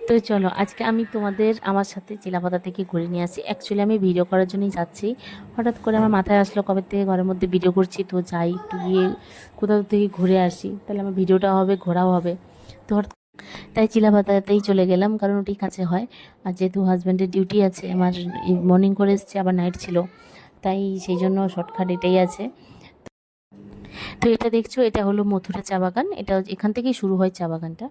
তো চলো আজকে আমি তোমাদের আমার সাথে চিলাপাতা থেকে ঘুরে নিয়ে আসি। অ্যাকচুয়ালি আমি ভিডিও করার জন্যই যাচ্ছি। হঠাৎ করে আমার মাথায় আসলো কবে থেকে ঘরের মধ্যে ভিডিও করছি, তো যাই একটু গিয়ে কোথাও থেকে ঘুরে আসি, তাহলে আমার ভিডিওটাও হবে ঘোরাও হবে। তো তাই চিলাপাতাতেই চলে গেলাম, কারণ ওটি কাছে হয়। আর যেহেতু হাজব্যান্ডের ডিউটি আছে, আমার মর্নিং করে এসছে, আবার নাইট ছিল, তাই সেই জন্য শর্টকাট এটাই আছে। তো এটা দেখছো, এটা হলো মথুরা চা বাগান। এটা এখান থেকেই শুরু হয় চা বাগানটা।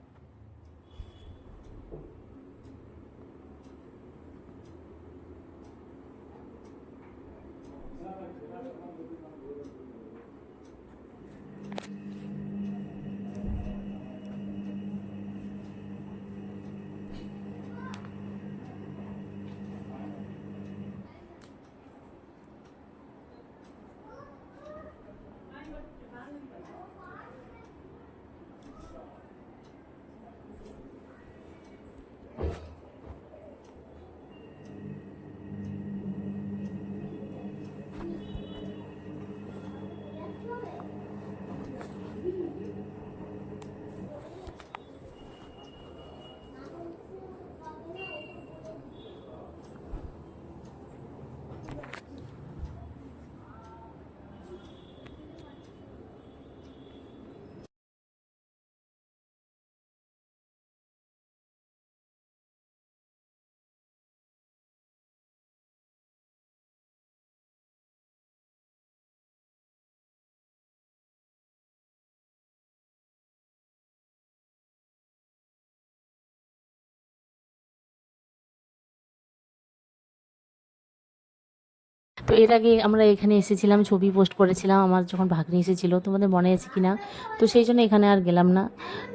তো এর আগে আমরা এখানে এসেছিলাম, ছবি পোস্ট করেছিলাম আমার যখন ভাগ্নি এসেছিলো, তোমাদের মনে আছে কি না। তো সেই জন্য এখানে আর গেলাম না।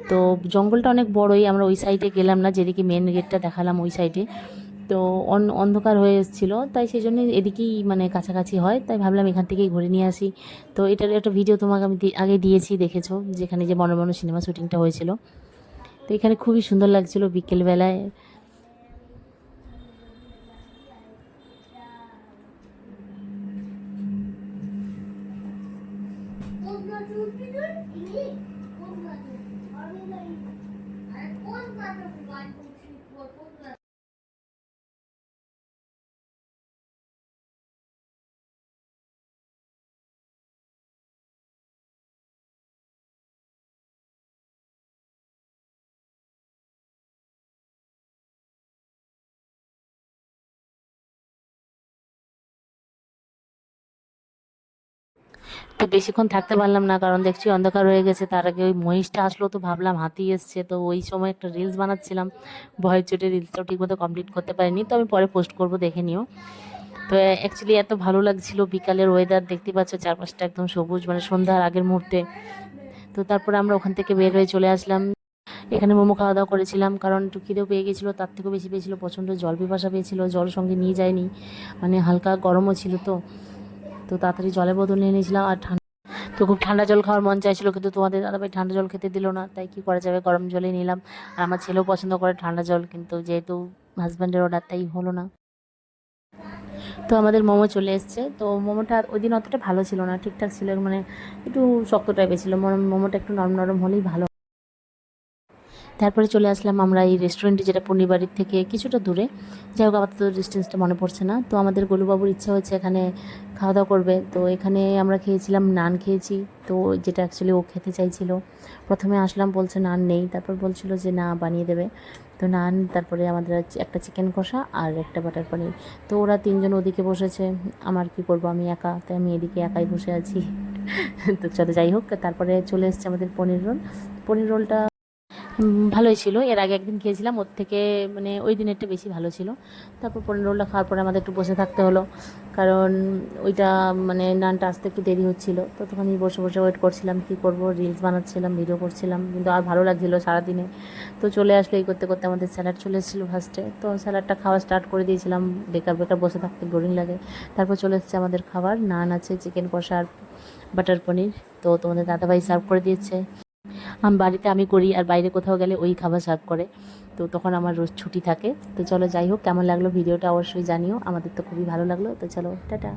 তো জঙ্গলটা অনেক বড়ই, আমরা ওই সাইডে গেলাম না, যেদিকে মেন গেটটা দেখালাম ওই সাইডে। তো অন্ধকার হয়ে এসেছিলো, তাই সেই জন্য এদিকেই মানে কাছাকাছি হয়, তাই ভাবলাম এখান থেকেই ঘুরে নিয়ে আসি। তো এটার একটা ভিডিও তোমাকে আমি আগে দিয়েছি, দেখেছো, যেখানে যে মনো মনো সিনেমা শ্যুটিংটা হয়েছিল। তো এখানে খুবই সুন্দর লাগছিলো বিকেলবেলায়। তো বেশিক্ষণ থাকতে পারলাম না, কারণ দেখছি অন্ধকার হয়ে গেছে। তার আগে ওই মহিষটা আসলো, তো ভাবলাম হাতি এসছে, তো ওই সময় একটা রিলস বানাচ্ছিলাম, ভয়ের চোটে রিলসটাও ঠিকমতো কমপ্লিট করতে পারিনি। তো আমি পরে পোস্ট করব, দেখে নিও। তো অ্যাকচুয়ালি এত ভালো লাগছিল বিকালের ওয়েদার, দেখতে পাচ্ছ চারপাশটা একদম সবুজ, মানে সন্ধ্যার আগের মুহূর্তে। তো তারপরে আমরা ওখান থেকে বের হয়ে চলে আসলাম। এখানে মোমো খাওয়া দাওয়া করেছিলাম, কারণ একটু খিদেও পেয়ে গেছিলো, তার থেকেও বেশি পেয়েছিলো প্রচণ্ড জল পিপাসা পেয়েছিলো। জল সঙ্গে নিয়ে যায়নি, মানে হালকা গরমও ছিল। তো তো তাড়াতাড়ি জলের বোতল নিয়ে নিয়েছিলাম। আর তো খুব ঠান্ডা জল খাওয়ার মন চাইছিল, কিন্তু তোমাদের দাদাভাই ঠান্ডা জল খেতে দিল না, তাই কি করা যাবে, গরম জলই নিলাম। আর আমার ছেলেও পছন্দ করে ঠান্ডা জল, কিন্তু যেহেতু হাজব্যান্ডের অর্ডার, তাই হলো না। তো আমাদের মোমো চলে এসছে। তো মোমোটা ওই দিন অতটা ভালো ছিল না, ঠিকঠাক ছিল, মানে একটু শক্ত টাইপের ছিল। মোমোটা একটু নরম নরম হলেই ভালো। তারপরে চলে আসলাম আমরা এই রেস্টুরেন্টে, যেটা পূর্ণিবাড়ির থেকে কিছুটা দূরে। যাই হোক, আপাতত ডিস্টেন্সটা মনে পড়ছে না। তো আমাদের গোলুবাবুর ইচ্ছা হচ্ছে এখানে খাওয়া দাওয়া করবে, তো এখানে আমরা খেয়েছিলাম, নান খেয়েছি। তো যেটা অ্যাকচুয়ালি ও খেতে চাইছিল। প্রথমে আসলাম, বলছে নান নেই, তারপর বলছিল যে না, বানিয়ে দেবে। তো নান, তারপরে আমাদের একটা চিকেন কষা আর একটা বাটার পনির। তো ওরা তিনজন ওদিকে বসেছে, আমার কি করব, আমি একা, তাই আমি এদিকে একাই বসে আছি। তো চলো, যাই হোক, তারপরে চলে এসছে আমাদের পনির রোল। পনির রোলটা ভালোই ছিল। এর আগে একদিন খেয়েছিলাম, ওর থেকে মানে ওই দিনেরটা বেশি ভালো ছিল। তারপর পনির রোলটা খাওয়ার পরে আমাদের একটু বসে থাকতে হলো, কারণ ওইটা মানে নানটা আসতে একটু দেরি হচ্ছিলো। তো তখন আমি বসে বসে ওয়েট করছিলাম, কী করব, রিলস বানাচ্ছিলাম, ভিডিও করছিলাম, কিন্তু আর ভালো লাগছিলো সারাদিনে। তো চলে আসলো, এই করতে করতে আমাদের স্যালাড চলে এসেছিলো ফার্স্টে। তো স্যালাডটা খাওয়া স্টার্ট করে দিয়েছিলাম, বেকার বেকার বসে থাকতে বোরিং লাগে। তারপর চলে এসেছে আমাদের খাবার, নান আছে, চিকেন কষা আর বাটার পনির। তো তোমাদের দাদাভাই সার্ভ করে দিয়েছে। বাড়িতে আমি করি, আর বাইরে কোথাও গেলে ওই খাবার সার্ভ করে। তো তখন আমার রোজ ছুটি থাকে। তো চলো, যাই হোক, কেমন লাগলো ভিডিওটা অবশ্যই জানিও। আমাদের তো খুবই ভালো লাগলো। তো চলো, টাটা।